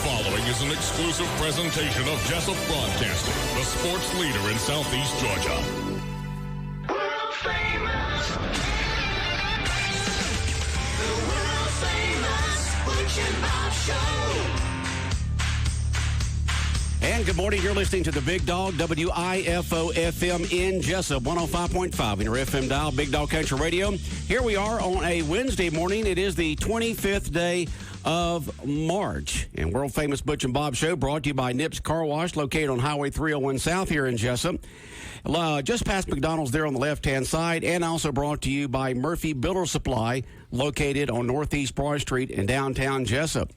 following is an exclusive presentation of Jessup Broadcasting, the sports leader in Southeast Georgia. World famous. The world famous Butch and Bob Show. And good morning. You're listening to the Big Dog, WIFO FM in Jessup, 105.5 in your FM dial, Big Dog Country Radio. Here we are on a Wednesday morning. It is the 25th day of March. And world famous Butch and Bob Show brought to you by Nips Car Wash, located on Highway 301 South here in Jessup. Just past McDonald's there on the left-hand side, and also brought to you by Murphy Builder Supply, located on Northeast Broad Street in downtown Jessup.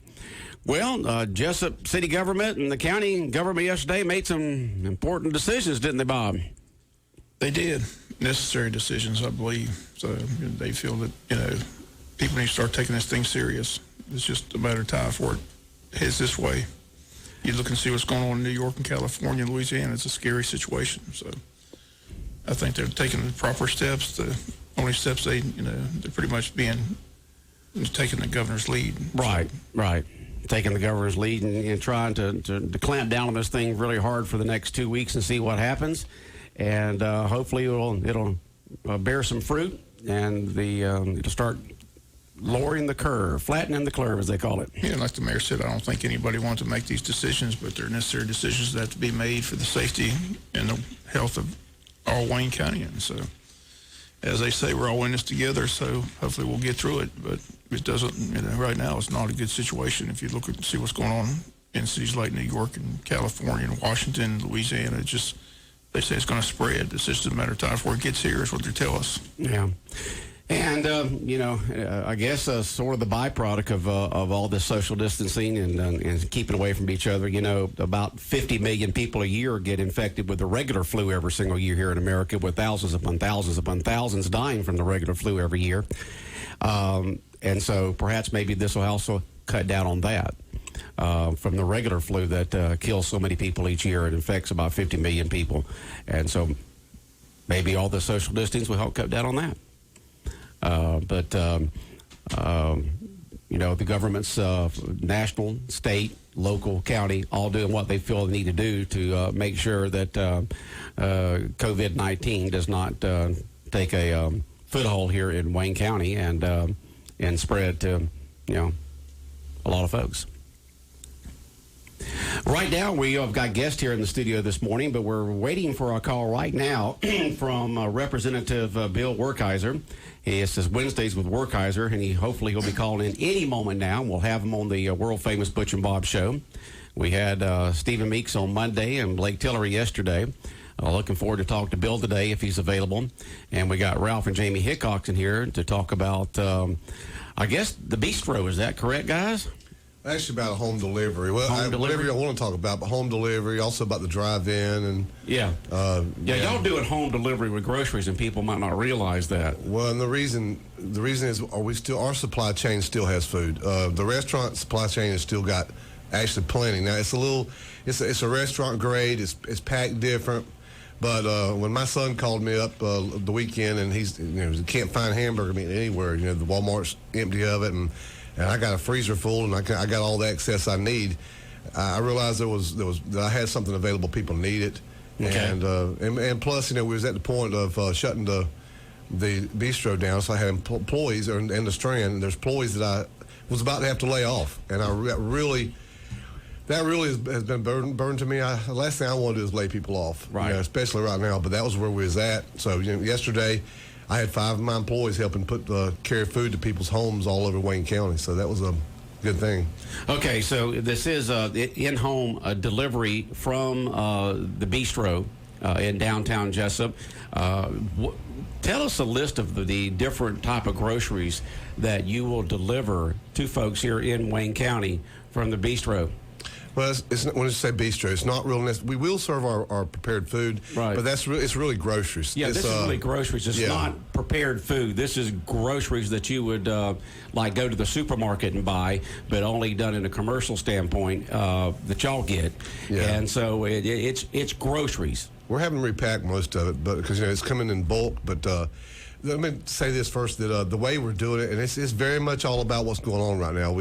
Well, Jessup city government and the county government yesterday made some important decisions, didn't they, Bob? They did. Necessary decisions, I believe. So they feel that, people need to start taking this thing serious. It's just a matter of time before it heads this way. You look and see what's going on in New York and California and Louisiana. It's a scary situation. So I think they're taking the proper steps. The only steps they're pretty much taking the governor's lead. Right. Taking the governor's lead and trying to clamp down on this thing really hard for the next 2 weeks and see what happens. And hopefully it'll bear some fruit, and it'll start lowering the curve, flattening the curve, as they call it. Yeah, like the mayor said, I don't think anybody wants to make these decisions, but they're necessary decisions that have to be made for the safety and the health of all Wayne County. And so, as they say, we're all in this together, so hopefully we'll get through it. But it doesn't, right now it's not a good situation. If you look and see what's going on in cities like New York and California and Washington, Louisiana, they say it's going to spread. It's just a matter of time before it gets here is what they tell us. Yeah. And, I guess sort of the byproduct of all this social distancing and keeping away from each other, about 50 million people a year get infected with the regular flu every single year here in America, with thousands upon thousands dying from the regular flu every year. And so perhaps maybe this will also cut down on that from the regular flu that kills so many people each year. It infects about 50 million people. And so maybe all the social distancing will help cut down on that. The government's national, state, local, county, all doing what they feel they need to do to make sure that COVID-19 does not take a foothold here in Wayne County and spread to, a lot of folks. Right now, we have got guests here in the studio this morning, but we're waiting for a call right now from Representative Bill Werkheiser. He says Wednesdays with Werkheiser, and hopefully he'll be calling in any moment now. We'll have him on the world-famous Butch and Bob Show. We had Stephen Meeks on Monday and Blake Tillery yesterday. Looking forward to talk to Bill today if he's available. And we got Ralph and Jamie Hickox in here to talk about, I guess, the bistro. Is that correct, guys? Actually, about a home delivery. Well, whatever you want to talk about, but home delivery, also about the drive-in and y'all doing home delivery with groceries, and people might not realize that. Well, and the reason is, our supply chain still has food. The restaurant supply chain has still got actually plenty. Now it's a restaurant grade. It's packed different. But when my son called me up the weekend, and he can't find hamburger meat anywhere. The Walmart's empty of it, and I got a freezer full, and I got all the access I need. I realized that I had something available. People need it, okay. And plus, we was at the point of shutting the bistro down, so I had employees in the Strand. And there's employees that I was about to have to lay off, and that really has been burned to me. The last thing I want to do is lay people off, right? Especially right now. But that was where we was at. So yesterday, I had 5 of my employees helping carry food to people's homes all over Wayne County. So that was a good thing. Okay, so this is in-home delivery from the bistro in downtown Jessup. Tell us a list of the different type of groceries that you will deliver to folks here in Wayne County from the bistro. Well, when you say bistro, it's not real. We will serve our prepared food, right? But it's really groceries. Yeah, this is really groceries. It's not prepared food. This is groceries that you would like go to the supermarket and buy, but only done in a commercial standpoint that y'all get. Yeah. And so it's groceries. We're having to repack most of it, but because it's coming in bulk. But let me say this first: that the way we're doing it, and it's very much all about what's going on right now.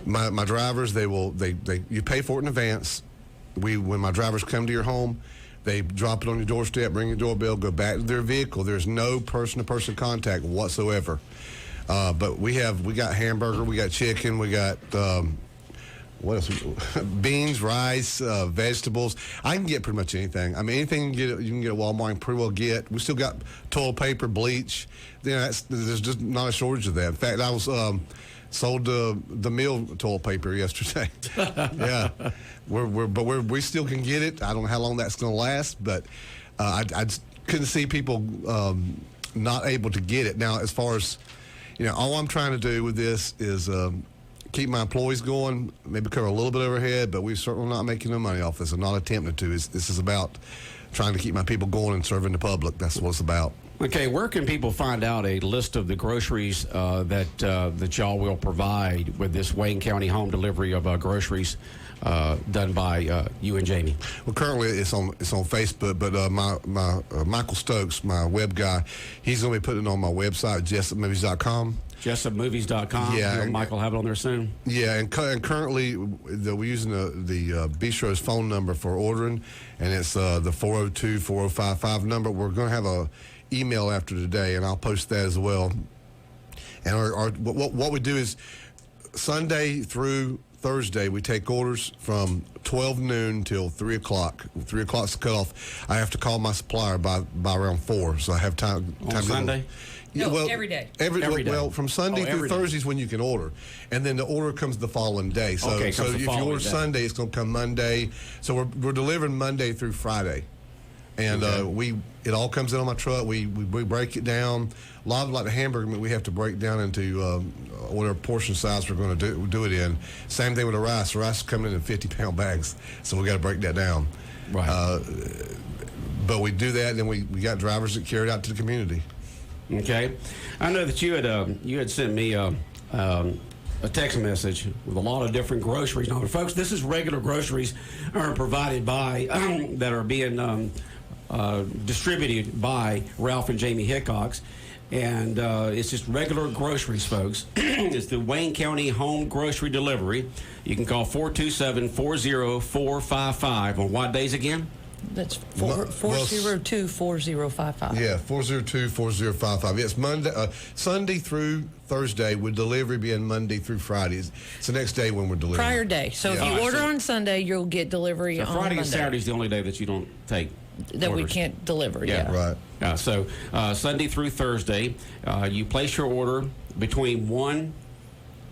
My drivers, you pay for it in advance. When my drivers come to your home, they drop it on your doorstep, ring your doorbell, go back to their vehicle. There's no person-to-person contact whatsoever. But we got hamburger, we got chicken, we got what else? Beans, rice, vegetables. I can get pretty much anything. I mean, anything you can get at Walmart, you can pretty well get. We still got toilet paper, bleach. There's just not a shortage of that. In fact, I was sold the meal toilet paper yesterday. Yeah, we still can get it. I don't know how long that's going to last, but I just couldn't see people not able to get it. Now, as far as all I'm trying to do with this is keep my employees going, maybe cover a little bit overhead, but we're certainly not making no money off this. I'm not attempting to. This is about trying to keep my people going and serving the public. That's what it's about. Okay, where can people find out a list of the groceries that y'all will provide with this Wayne County home delivery of groceries done by you and Jamie? Well, currently it's on Facebook, but my Michael Stokes, my web guy, he's going to be putting it on my website, jessupmovies.com. JessupMovies.com. Yeah, Michael have it on there soon. Yeah, and currently we're using the Bistro's phone number for ordering, and it's the 402-4055 number. We're going to have a email after today, and I'll post that as well. And what we do is Sunday through Thursday, we take orders from 12 noon till 3 o'clock. 3 o'clock's the cutoff. I have to call my supplier by around 4, so I have time on Sunday? No, every day. Every day. Well, from Sunday through Thursday is when you can order. And then the order comes the following day. So, okay, so if you order Sunday, it's going to come Monday. So we're delivering Monday through Friday. And it all comes in on my truck. We break it down. A lot of like the hamburger meat, we have to break down into whatever portion size we're going to do it in. Same thing with the rice. The rice is coming in 50-pound bags, so we got to break that down. Right. But we do that, and then we got drivers that carry it out to the community. Okay, I know that you had sent me a text message with a lot of different groceries. Now, folks, this is regular groceries are provided by that are being distributed by Ralph and Jamie Hickox, and it's just regular groceries, folks. It's the Wayne County Home Grocery Delivery. You can call 427-404-55 on what days again? That's 402-4055. Yeah, 402-4055. It's Sunday through Thursday, with delivery being Monday through Fridays. It's the next day when we're delivering. Prior day. So if you order on Sunday, you'll get delivery on Friday Monday. and Saturday's the only day that you don't take that orders. we can't deliver. Yeah. Right. So Sunday through Thursday, you place your order between 1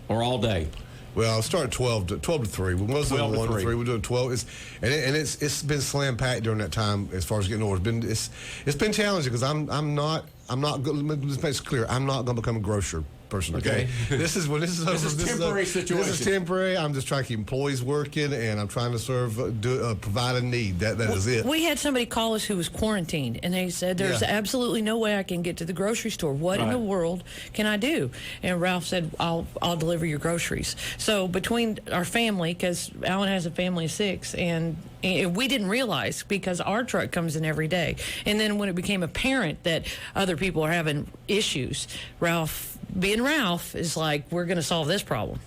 or all day. Well, I'll start at 12 to 3. We was doing 1 to 3. We're doing 12. It's been slam packed during that time as far as getting orders. It's been challenging because I'm not. Let me just make it clear. I'm not going to become a grocer person. Okay. This is temporary situation. This is temporary. I'm just trying to keep employees working, and I'm trying to provide a need. That is it. We had somebody call us who was quarantined, and they said, "There's absolutely no way I can get to the grocery store. What in the world can I do?" And Ralph said, "I'll deliver your groceries." So between our family, because Alan has a family of 6, and we didn't realize because our truck comes in every day. And then when it became apparent that other people are having issues, Ralph, being Ralph, is like, we're going to solve this problem.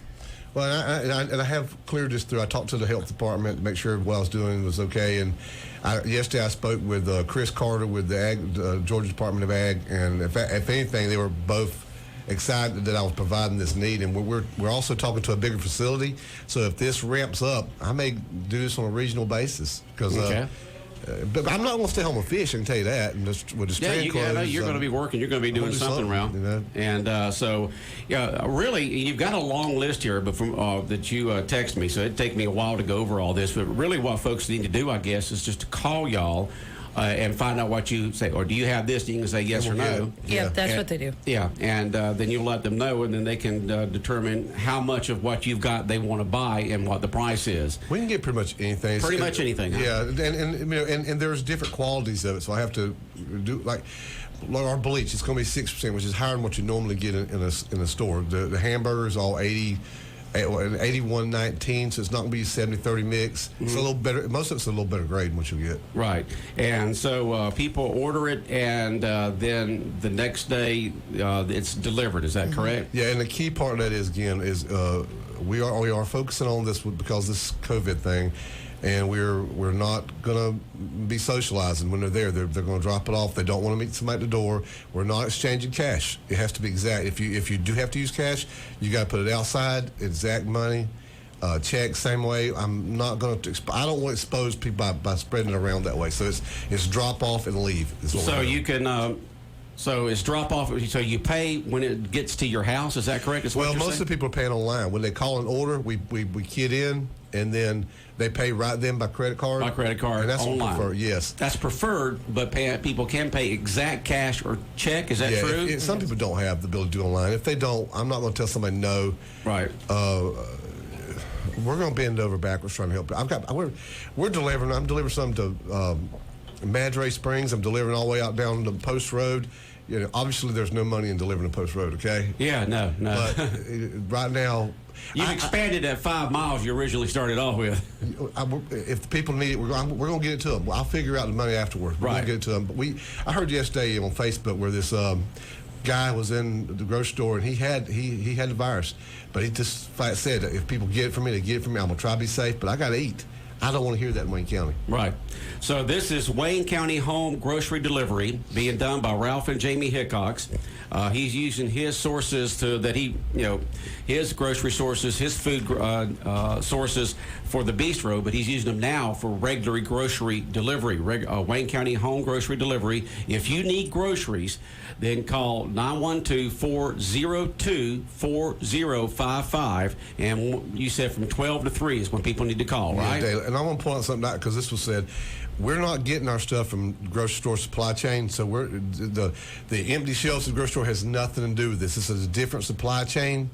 Well, and I have cleared this through. I talked to the health department to make sure what I was doing was okay. And yesterday I spoke with Chris Carter with the Georgia Department of Ag, and if anything, they were both excited that I was providing this need. And we're also talking to a bigger facility. So if this ramps up, I may do this on a regional basis because. But I'm not going to stay home and fish. I can tell you that. And just with the strand clothes, you're going to be working. You're going to be doing something, Ralph. And so, really, you've got a long list here, but that you text me. So it'd take me a while to go over all this. But really, what folks need to do, I guess, is just to call y'all. And find out what you say, or do you have this? You can say yes or no. Yeah, that's what they do. Yeah, and then you let them know, and then they can determine how much of what you've got they want to buy and what the price is. We can get pretty much anything. Pretty much anything. Yeah, and there's different qualities of it. So I have to do like our bleach. It's going to be 6%, which is higher than what you normally get in a store. The hamburger is all 81-19, so it's not going to be a 70-30 mix. Mm-hmm. It's a little better. Most of it's a little better grade than what you get. Right, and so people order it, and then the next day it's delivered. Is that correct? Yeah, and the key part of that is we are focusing on this because this COVID thing, and we're not going to be socializing when they're there. They're going to drop it off. They don't want to meet somebody at the door. We're not exchanging cash. It has to be exact. If you do have to use cash, you got to put it outside. Exact money. Check same way. I'm not going to. I don't want to expose people by spreading it around that way. So it's drop off and leave. So you can. So it's drop off. So you pay when it gets to your house. Is that correct? Well, most of the people are paying online. When they call an order, we key it in, and then they pay right then by credit card. By credit card, and that's online. Preferred, yes, that's preferred. But people can pay exact cash or check. Is that true? Some people don't have the ability to do online. If they don't, I'm not going to tell somebody no. Right. We're going to bend over backwards trying to help. We're delivering. I'm delivering some to Madre Springs. I'm delivering all the way out down the Post Road. Obviously, there's no money in delivering to Post Road, okay? Yeah, no. But right now... You've expanded that 5 miles you originally started off with. If the people need it, we're going to get it to them. I'll figure out the money afterwards. We're going to get it to them. But I heard yesterday on Facebook where this guy was in the grocery store, and he had the virus. But he just flat said, if people get it from me, they get it from me. I'm going to try to be safe, but I got to eat. I don't want to hear that in Wayne County. Right. So this is Wayne County Home Grocery Delivery being done by Ralph and Jamie Hickox. He's using his sources his grocery sources, his food sources for the bistro, but he's using them now for regular grocery delivery, Wayne County Home Grocery Delivery. If you need groceries, then call 912-402-4055. And you said from 12 to 3 is when people need to call, right? Yeah, and I want to point out something out because this was said. We're not getting our stuff from grocery store supply chain, so the empty shelves of the grocery store has nothing to do with this. This is a different supply chain.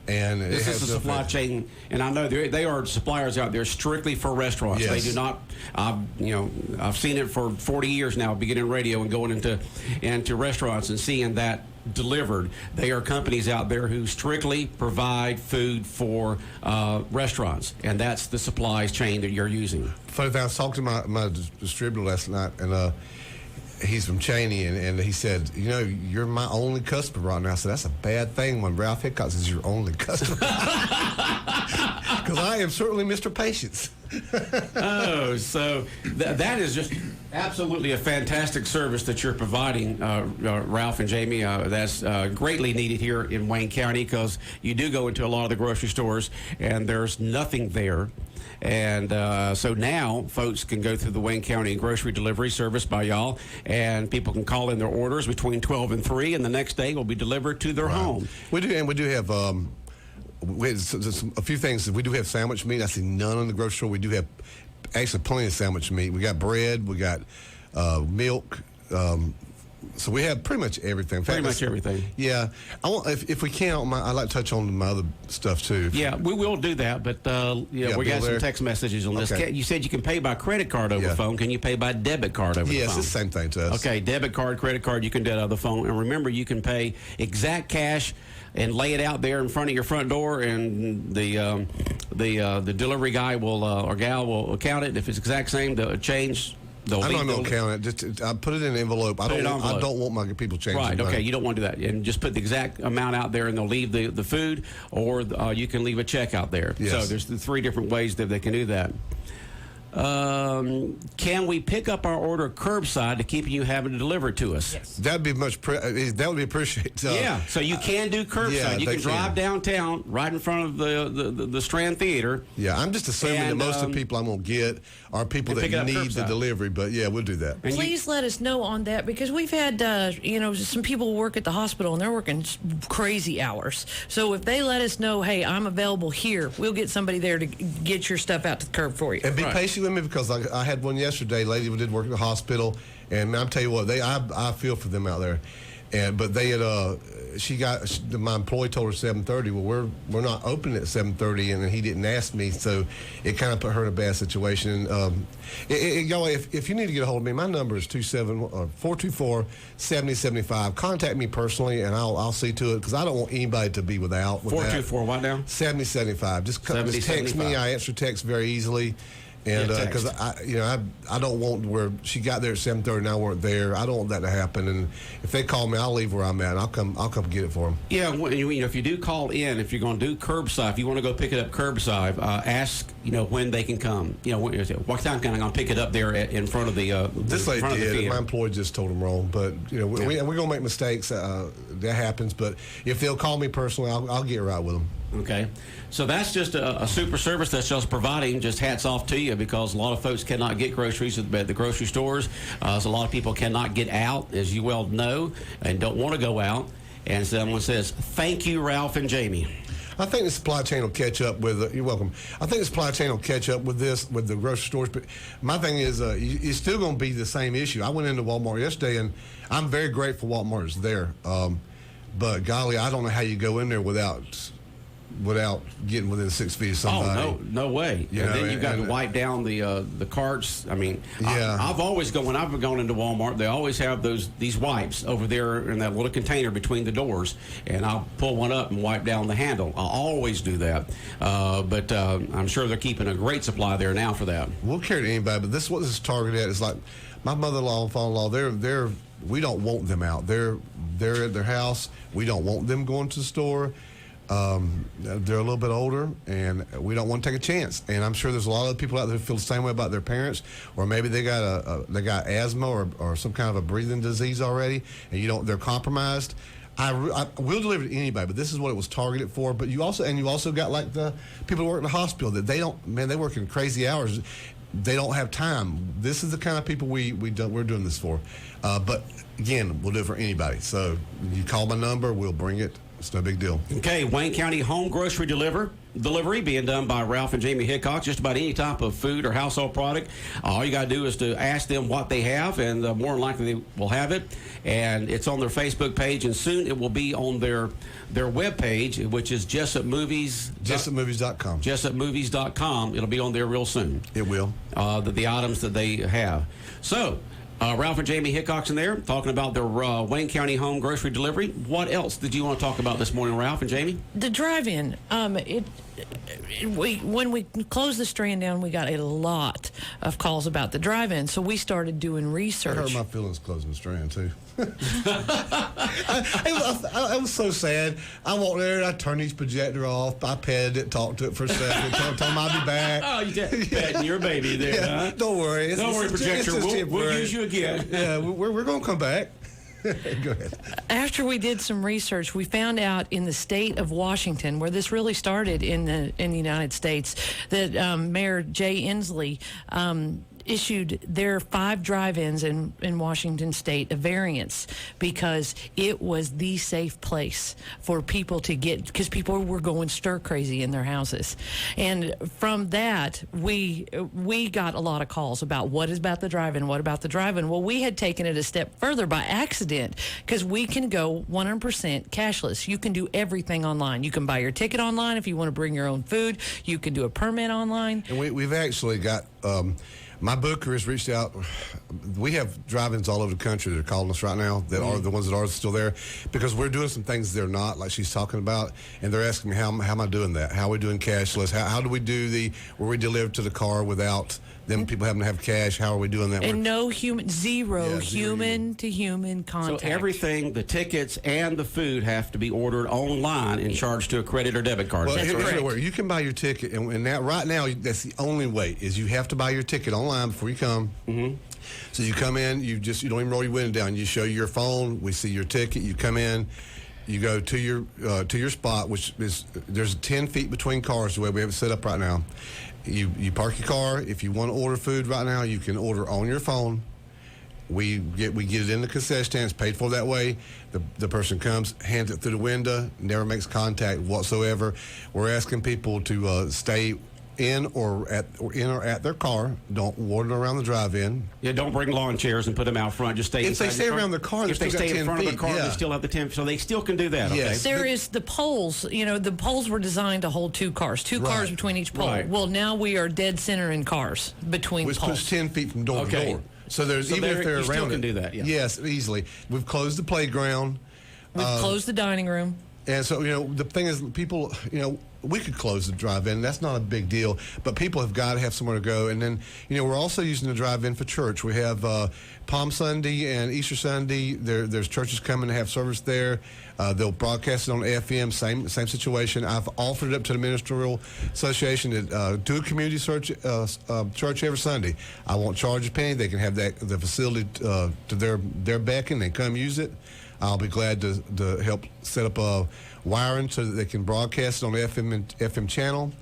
And this is a supply chain, and I know they are suppliers out there strictly for restaurants. Yes. They do not. I've seen it for 40 years now, beginning radio and going into restaurants and seeing that delivered. They are companies out there who strictly provide food for restaurants, and that's the supplies chain that you're using. Funny thing, I was talking to my distributor last night, and he's from Cheney, and he said, you're my only customer right now. I said, that's a bad thing when Ralph Hickox is your only customer. Because I am certainly Mr. Patience. So that is just absolutely a fantastic service that you're providing, Ralph and Jamie. That's greatly needed here in Wayne County because you do go into a lot of the grocery stores and there's nothing there. And so now folks can go through the Wayne County grocery delivery service by y'all, and people can call in their orders between 12 and 3, and the next day will be delivered to their home. We do have a few things. We do have sandwich meat. I see none in the grocery store. We do have actually plenty of sandwich meat. We got bread. We got milk. So we have pretty much everything. Pretty much everything. Yeah. If we can, I'd like to touch on my other stuff, too. Yeah, we will do that, but we got some text messages on this. Okay. You said you can pay by credit card over the phone. Can you pay by debit card over the phone? Yes, it's the same thing to us. Okay, debit card, credit card, you can do it over the phone. And remember, you can pay exact cash and lay it out there in front of your front door, and the delivery guy or gal will count it. If it's exact same, the change... I'm not going to count it. Just I put it in an envelope. I don't want my people changing. Right. Okay. You don't want to do that, and just put the exact amount out there, and they'll leave the food, or you can leave a check out there. Yes. So there's the 3 different ways that they can do that. Can we pick up our order curbside to keep you having to deliver it to us? Yes. That would be appreciated. Yeah. So you can do curbside. Yeah, you can drive downtown, right in front of the Strand Theater. Yeah. I'm just assuming that most of the people I'm going to get are people that need the delivery. But yeah, we'll do that. Please let us know on that, because we've had some people work at the hospital and they're working crazy hours. So if they let us know, hey, I'm available here, we'll get somebody there to get your stuff out to the curb for you. And be patient with me, because I had one yesterday. A lady who did work at the hospital, and I'll tell you what, I feel for them out there. But they had my employee told her 7:30. Well, we're not open at 7:30, and he didn't ask me, so it kind of put her in a bad situation. Y'all, if you need to get a hold of me, my number is 424-7075. Contact me personally, and I'll see to it, because I don't want anybody to be without. 424 what now? 7075. Just text me. I answer text very easily. And because I don't want where she got there at 7:30 and I weren't there. I don't want that to happen. And if they call me, I'll leave where I'm at. And I'll come get it for them. Yeah, if you do call in, if you're going to do curbside, if you want to go pick it up curbside, ask when they can come. What time can I go pick it up there in front of the? This lady did. My employee just told them wrong, but we're gonna make mistakes. That happens. But if they'll call me personally, I'll get right with them. Okay, so that's just a super service that's just providing. Just hats off to you, because a lot of folks cannot get groceries at the grocery stores. So a lot of people cannot get out, as you well know, and don't want to go out. And someone says, "Thank you, Ralph and Jamie." I think the supply chain will catch up with. You're welcome. I think the supply chain will catch up with the grocery stores. But my thing is, it's still going to be the same issue. I went into Walmart yesterday, and I'm very grateful Walmart is there. But golly, I don't know how you go in there without getting within 6 feet of somebody. Oh, no way. And then you've got to wipe down the carts. I mean, yeah. I've always when I've gone into Walmart, they always have these wipes over there in that little container between the doors, and I'll pull one up and wipe down the handle. I'll always do that. But I'm sure they're keeping a great supply there now for that. We'll carry to anybody, but this is what this is targeted at. It's like my mother-in-law and father-in-law, we don't want them out. They're at their house. We don't want them going to the store. They're a little bit older, and we don't want to take a chance. And I'm sure there's a lot of people out there who feel the same way about their parents, or maybe they got asthma or some kind of a breathing disease already, and they're compromised. I will deliver to anybody, but this is what it was targeted for. But you also got like the people who work in the hospital that they work in crazy hours. They don't have time. This is the kind of people we're doing this for. But again, we'll do it for anybody. So you call my number, we'll bring it. It's no big deal. Okay, Wayne County home grocery delivery being done by Ralph and Jamie Hickox. Just about any type of food or household product. All you got to do is to ask them what they have, and more than likely they will have it. And it's on their Facebook page, and soon it will be on their web page, which is JessupMovies.com. JessupMovies.com. It'll be on there real soon. It will. The items that they have. So. Ralph and Jamie Hickox in there talking about their Wayne County home grocery delivery. What else did you want to talk about this morning, Ralph and Jamie? The drive-in. When we closed the Strand down, we got a lot of calls about the drive-in, so we started doing research. I hurt my feelings closing the Strand too. I was so sad. I walked there and I turned his projector off. I petted it, talked to it for a second, told him I'd be back. Oh, you did petting your baby there, huh? Don't worry. Don't worry, projector. We'll use you again. Yeah, we're going to come back. Go ahead. After we did some research, we found out in the state of Washington, where this really started in the United States, that Mayor Jay Inslee issued their 5 drive-ins in Washington State a variance because it was the safe place for people to get, because people were going stir crazy in their houses. And from that, we got a lot of calls about what about the drive-in, what about the drive-in? Well, we had taken it a step further by accident, because we can go 100% cashless. You can do everything online. You can buy your ticket online if you want to bring your own food. You can do a permit online. And we've actually got... my booker has reached out. We have drive-ins all over the country that are calling us right now that are the ones that are still there, because we're doing some things they're not, like she's talking about, and they're asking me how am I doing that? How are we doing cashless? How do we do where we deliver to the car without them people having to have cash? How are we doing that? And zero human-to-human contact. So everything, the tickets and the food have to be ordered online and charged to a credit or debit card. Well, That's correct. You can buy your ticket, and that right now, that's the only way, is you have to buy your ticket online before you come. Mm-hmm. So you come in, you don't even roll your window down. You show your phone, we see your ticket, you come in, you go to your spot, which is, there's 10 feet between cars the way we have it set up right now. You park your car. If you want to order food right now, you can order on your phone. We get it in the concession stand. It's paid for that way. The person comes, hands it through the window, never makes contact whatsoever. We're asking people to stay in or at their car. Don't wander around the drive-in. Yeah, don't bring lawn chairs and put them out front. Just stay. If they stay around the car, if they stay in front of the car, yeah, they still have the 10. So they still can do that. Yes. Okay? There is the poles. The poles were designed to hold 2 cars, 2 cars between each pole. Right. Well, now we are dead center in cars between Which poles. puts 10 feet from door to door. So there's even if they're you around still can it. do that. Yeah. Yes, easily. We've closed the playground. We've closed the dining room. And so, the thing is, people, we could close the drive-in. That's not a big deal, but people have got to have somewhere to go. And then, we're also using the drive-in for church. We have Palm Sunday and Easter Sunday. There's churches coming to have service there. They'll broadcast it on FM. Same situation. I've offered it up to the Ministerial Association to do a community church every Sunday. I won't charge a penny. They can have the facility to their beckon. They come use it. I'll be glad to help set up a wiring so that they can broadcast it on the FM channel.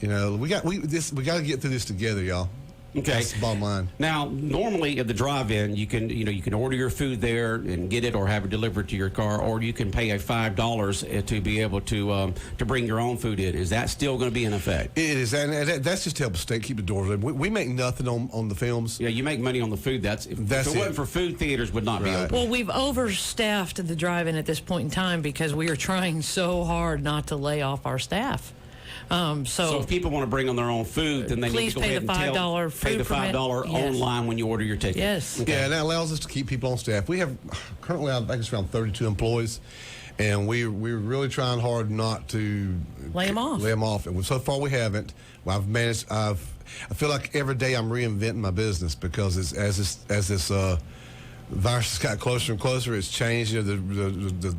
We got to get through this together, y'all. Okay. That's the bottom line. Now, normally at the drive-in, you can order your food there and get it, or have it delivered to your car, or you can pay $5 to be able to bring your own food in. Is that still going to be in effect? It is, and that's just to help the state keep the doors open. We make nothing on the films. Yeah, you make money on the food. If it wasn't for food, theaters would not be open. Well, we've overstaffed the drive-in at this point in time because we are trying so hard not to lay off our staff. So if people want to bring on their own food, then they need to go ahead and pay the $5 online when you order your ticket. Yes. Okay. Yeah, and that allows us to keep people on staff. We have currently, I think it's around 32 employees, and we're really trying hard not to lay them off. And so far we haven't. Well, I feel like every day I'm reinventing my business because as this virus has got closer and closer, it's changed. The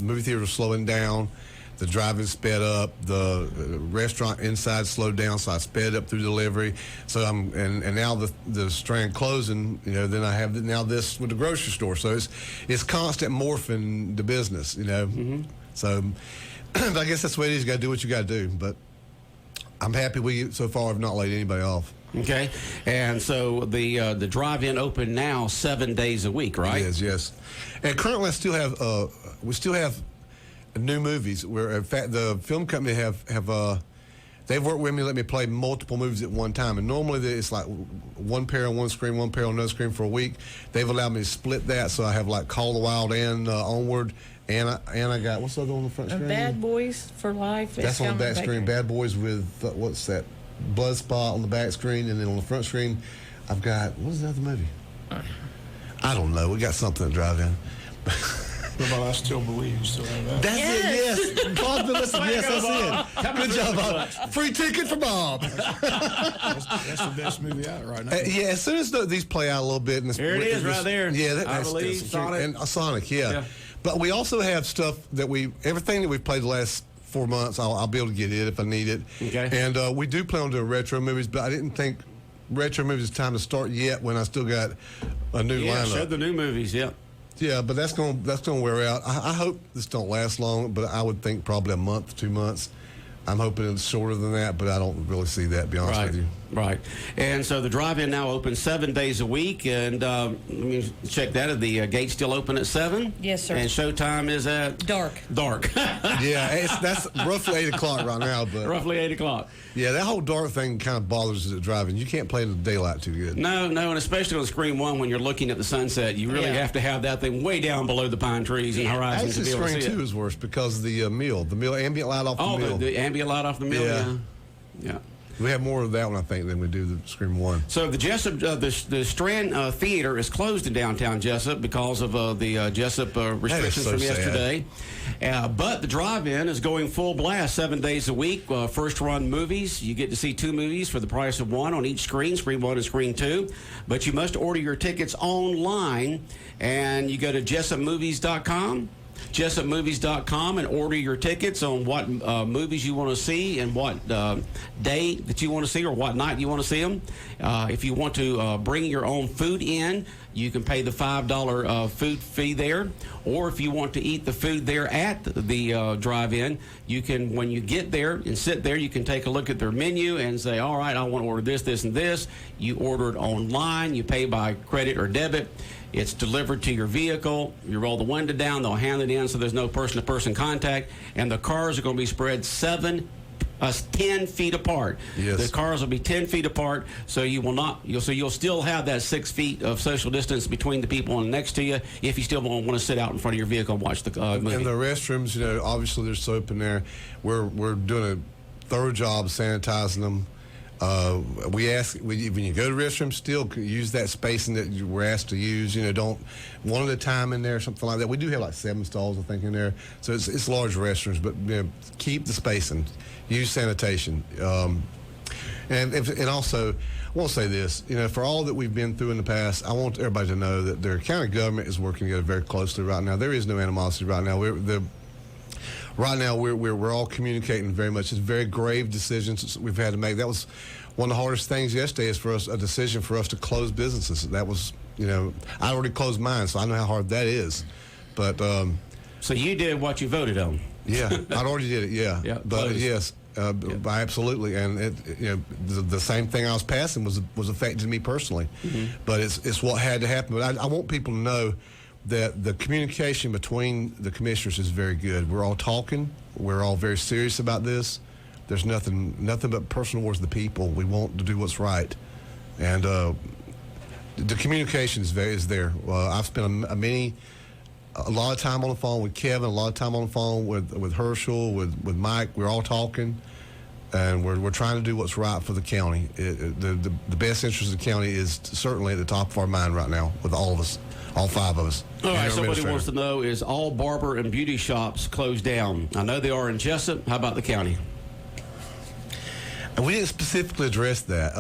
movie theater is slowing down. The drive-in sped up. The restaurant inside slowed down, so I sped up through delivery. So and now the strand closing. Then I have now this with the grocery store. So it's constant morphing the business. Mm-hmm. So I guess that's the way it is. You got to do what you got to do. But I'm happy we so far have not laid anybody off. Okay, and so the drive-in open now 7 days a week, right? Yes. And currently, we still have new movies. Where in fact the film company have they've worked with me to let me play multiple movies at one time, and normally it's like one pair on one screen, one pair on another screen for a week. They've allowed me to split that, so I have like Call the Wild and Onward, and I got what's the other on the front screen? Bad Boys for Life. That's on the back screen. Bad Boys with what's that? Bloodspot on the back screen, and then on the front screen I've got what is the other movie? I don't know. We got something to drive in. What about I Still Believe? You still have that? That's it, yes. Bob's been listening. Yes, that's it. Good job, Bob. Free ticket for Bob. That's the best movie out right now. Yeah, as soon as these play out a little bit. And there it is right there. Yeah, that's Sonic. And Sonic, yeah. But we also have stuff that everything that we've played the last 4 months, I'll be able to get it if I need it. Okay. And we do plan on doing retro movies, but I didn't think retro movies is time to start yet when I still got a new lineup. Show the new movies, yeah. Yeah, but that's going to wear out. I hope this don't last long, but I would think probably a month, 2 months. I'm hoping it's shorter than that, but I don't really see that, to be honest with you. Right. And so the drive-in now open 7 days a week, and let me check that. Are the gates still open at 7? Yes, sir. And showtime is at? Dark. Yeah, that's roughly 8 o'clock right now. But roughly 8 o'clock. Yeah, that whole dark thing kind of bothers us at driving. You can't play in the daylight too good. No, and especially on screen one when you're looking at the sunset, you really have to have that thing way down below the pine trees and horizon to be able to see it. Screen 2 is worse because of the ambient light off the mill. Oh, the ambient light off the mill, yeah. We have more of that one, I think, than we do the Scream 1. So the Jessup, the Strand Theater is closed in downtown Jessup because of the Jessup restrictions from yesterday. But the drive-in is going full blast 7 days a week. First run movies. You get to see 2 movies for the price of 1 on each screen, Screen 1 and Screen 2. But you must order your tickets online, and you go to jessupmovies.com. jessupmovies.com and order your tickets on what movies you want to see and what day that you want to see or what night you want to see them. If you want to bring your own food in, you can pay the $5 food fee there. Or if you want to eat the food there at the drive-in, you can, when you get there and sit there, you can take a look at their menu and say, all right, I want to order this, this, and this. You order it online. You pay by credit or debit. It's delivered to your vehicle. You roll the window down. They'll hand it in so there's no person-to-person contact. And the cars are going to be spread 10 feet apart. Yes. The cars will be 10 feet apart, so you'll still have that 6 feet of social distance between the people next to you if you still want to sit out in front of your vehicle and watch the movie. And the restrooms, obviously there's soap in there. We're doing a thorough job of sanitizing them. We ask when you go to the restroom, still use that spacing that you were asked to use. Don't one at a time in there, something like that. We do have like 7 stalls, I think, in there, so it's large restrooms. But keep the spacing, use sanitation, and also I want to say this. For all that we've been through in the past, I want everybody to know that their county government is working together very closely right now. There is no animosity right now. Right now, we're all communicating very much. It's very grave decisions we've had to make. That was one of the hardest things yesterday, is for us, a decision for us to close businesses. That was, I already closed mine, so I know how hard that is. But so you did what you voted on. Yeah, I already did it. Yeah, yeah, but closed. yes, absolutely. And the same thing I was passing was affecting me personally. Mm-hmm. But it's what had to happen. But I want people to know that the communication between the commissioners is very good. We're all talking. We're all very serious about this. There's nothing but personal towards the people. We want to do what's right, and the communication is there. I've spent a lot of time on the phone with Kevin, a lot of time on the phone with Herschel, with Mike. We're all talking, and we're trying to do what's right for the county. The best interest of the county is certainly at the top of our mind right now with all of us. All 5 of us. All right, somebody wants to know, is all barber and beauty shops closed down? I know they are in Jessup. How about the county? And we didn't specifically address that.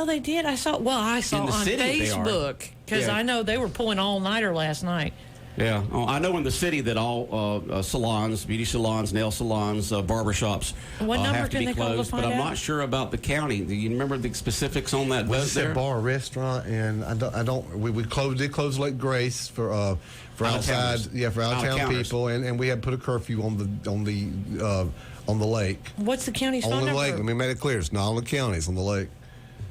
They did. I saw on Facebook, because I know they were pulling all-nighter last night. Yeah, I know in the city that all salons, beauty salons, nail salons, barber shops have to be closed. But I'm not sure about the county. Do you remember the specifics on that? We said bar, restaurant, and I don't. We did close Lake Grace for outside, for out of town people, and we had put a curfew on the lake. What's the county's phone number? On the lake. Let me make it clear. It's not on the county. It's on the lake.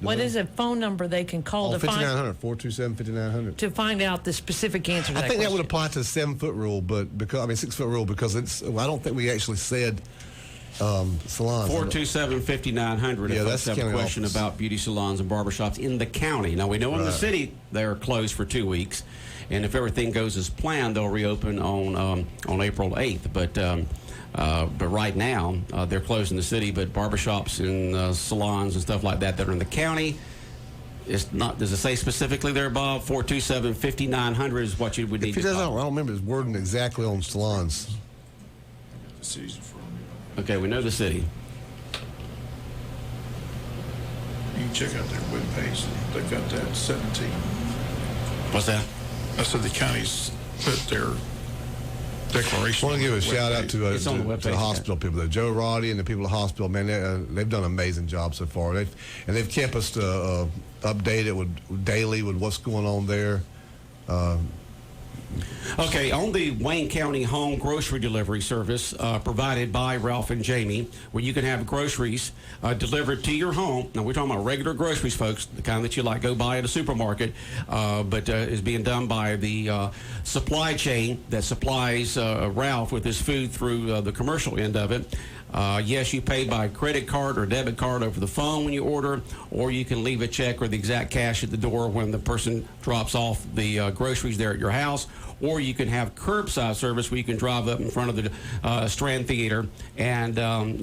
What is a phone number they can call to 5900, 427-5900 to find out the specific answer to that I think question? that would apply to the 7-foot rule, but 6-foot rule, because I don't think we actually said salons. 427-5900. Yeah, that's a question about beauty salons and barbershops in the county. Now we know in the city they're closed for 2 weeks, and if everything goes as planned, they'll reopen on April 8th. But right now, they're closed in the city, but barbershops and salons and stuff like that are in the county, it's not. Does it say specifically there, Bob? 427-5900 is what you would need if he to does, call. I don't remember his wording exactly on salons. Okay, we know the city. You can check out their webpage. They've got that 17. What's that? I said the county's put their declaration. I want to give a shout out to the hospital people, Joe Roddy and the people at the hospital. Man, they've done an amazing job so far. They've kept us updated daily with what's going on there. Okay, on the Wayne County home grocery delivery service provided by Ralph and Jamie, where you can have groceries delivered to your home. Now, we're talking about regular groceries, folks, the kind that you go buy at a supermarket, but is being done by the supply chain that supplies Ralph with his food through the commercial end of it. Yes, you pay by credit card or debit card over the phone when you order, or you can leave a check or the exact cash at the door when the person drops off the groceries there at your house, or you can have curbside service where you can drive up in front of the Strand Theater and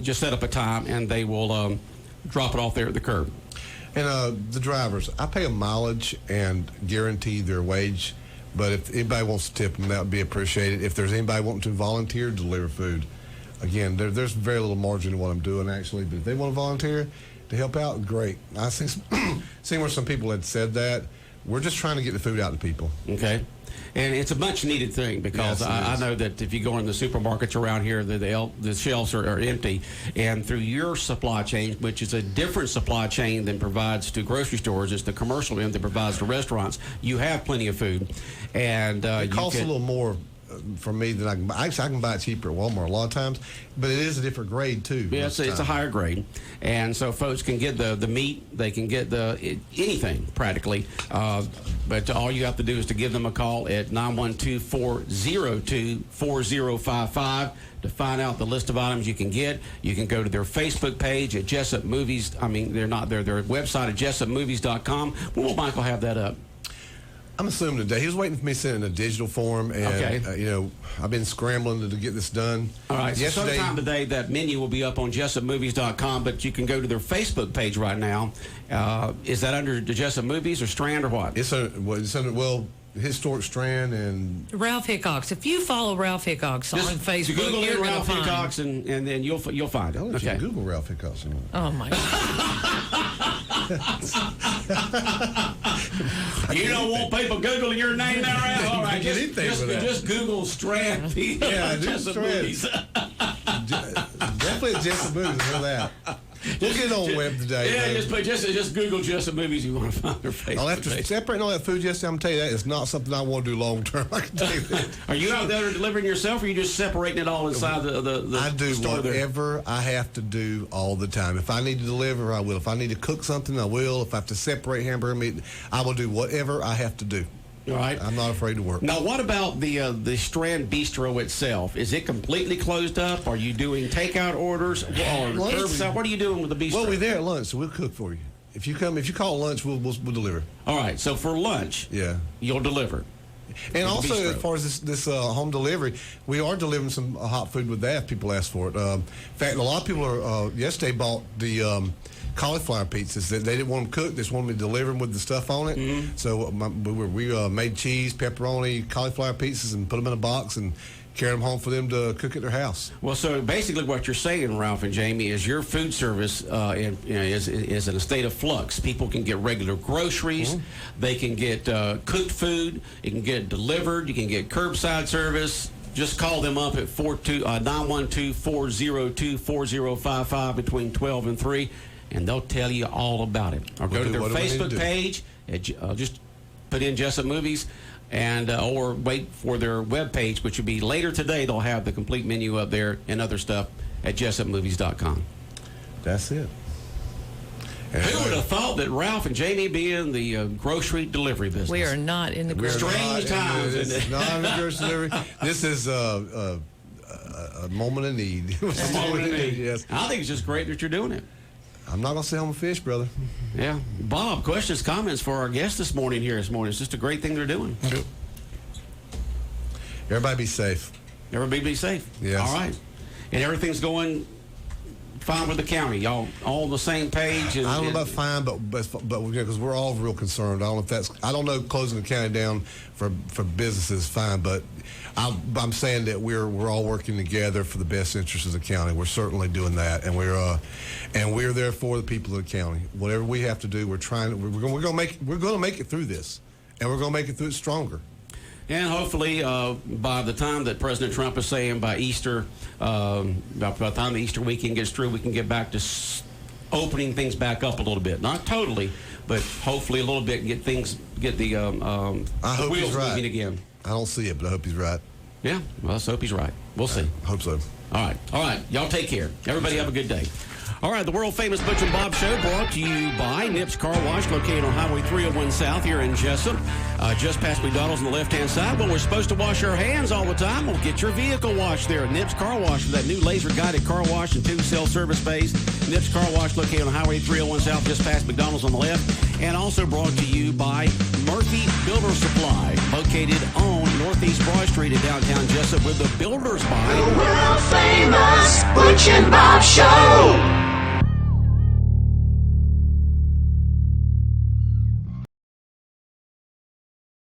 just set up a time, and they will drop it off there at the curb. And the drivers, I pay a mileage and guarantee their wage, but if anybody wants to tip them, that would be appreciated. If there's anybody wanting to volunteer to deliver food, again, there's very little margin in what I'm doing, actually, but if they want to volunteer to help out, great. I seen where some people had said that. We're just trying to get the food out to people. Okay. And it's a much needed thing, because I know that if you go in the supermarkets around here, the shelves are empty. And through your supply chain, which is a different supply chain than provides to grocery stores, it's the commercial end that provides to restaurants, you have plenty of food. And it costs a little more for me than I can buy. Actually, I can buy it cheaper at Walmart a lot of times, but it is a different grade too. Yeah, it's a higher grade, and so folks can get the meat, they can get anything practically, but all you have to do is to give them a call at 912-402-4055 to find out the list of items you can get. You can go to their Facebook page at Jessup Movies. I mean, their website at jessupmovies.com. When will Michael have that up? I'm assuming today. He was waiting for me to send it in a digital form, and I've been scrambling to get this done. All right. So Yesterday, sometime today, that menu will be up on JessupMovies.com, but you can go to their Facebook page right now. Is that under the Jessup Movies or Strand or what? It's under Historic Strand and Ralph Hickox. If you follow Ralph Hickox on Facebook, Google you're Ralph going to find. Hickox, and then you'll find it. okay. Google Ralph Hickox. Oh my God! You don't want people Googling your name now, Ralph? All right, just Google Strand. Yeah, Jessup Strand. Movies. Definitely Jessup Movies. Know that. We'll get on web today. Yeah, man. just Google Jessup Movies. You want to find their Facebook I'll have to page. separate all that food. Yes, I'm tell you that it's not something I want to do long term. I can tell you that. Are you out there delivering yourself, or are you just separating it all inside the I do store there? whatever I have to do all the time. If I need to deliver, I will. If I need to cook something, I will. If I have to separate hamburger meat, I will do whatever I have to do. All right. I'm not afraid to work. Now, what about the Strand Bistro itself? Is it completely closed up? Are you doing takeout orders or curbside? What are you doing with the bistro? Well, we're there at lunch, so we'll cook for you. If you call lunch, we'll deliver. All right. So for lunch, you'll deliver. And also, bistro. as far as this home delivery, we are delivering some hot food with that if people ask for it. In fact, a lot of people yesterday bought the cauliflower pizzas. They didn't want them cooked. They just wanted me to deliver them with the stuff on it. Mm-hmm. So we made cheese, pepperoni, cauliflower pizzas and put them in a box and carried them home for them to cook at their house. Well, so basically what you're saying, Ralph and Jamie, is your food service is in a state of flux. People can get regular groceries. Mm-hmm. They can get cooked food. You can get delivered. You can get curbside service. Just call them up at 912-402-4055 between 12 and 3, and they'll tell you all about it. Or go to their Facebook page. Just put in Jessup Movies, and or wait for their webpage, which will be later today. They'll have the complete menu up there and other stuff at JessupMovies.com. That's it. Who would have thought that Ralph and Jamie be in the grocery delivery business? We are not in the grocery. Strange times. This is not in the grocery delivery. This is a moment of need. A moment of need. Yes. I think it's just great that you're doing it. I'm not going to sell them a fish, brother. Yeah. Bob, questions, comments for our guest this morning here this morning. It's just a great thing they're doing. Everybody be safe. Everybody be safe. Yes. All right. And everything's going fine with the county. Y'all all on the same page? I don't know about fine, but because we're all real concerned. I don't know closing the county down for business is fine, but I'm saying that we're all working together for the best interests of the county. We're certainly doing that, and we're there for the people of the county. Whatever we have to do, we're going to make it through this, and we're going to make it through it stronger. And hopefully, by the time that President Trump is saying by Easter, by the time the Easter weekend gets through, we can get back to opening things back up a little bit. Not totally, but hopefully a little bit. Get the wheels moving again. I don't see it, but I hope he's right. Yeah, well, let's hope he's right. We'll see. I hope so. All right. Y'all take care. Everybody have a good day. All right, the world-famous Butch and Bob Show brought to you by Nips Car Wash, located on Highway 301 South here in Jessup, just past McDonald's on the left-hand side. Well, we're supposed to wash our hands all the time. Well, get your vehicle washed there at Nips Car Wash for that new laser-guided car wash and 2 self-service bays. Nips Car Wash, located on Highway 301 South, just past McDonald's on the left. And also brought to you by Murphy Builder Supply, located on Northeast Broad Street in downtown Jessup with the Builders Buy. The world famous Butch and Bob Show.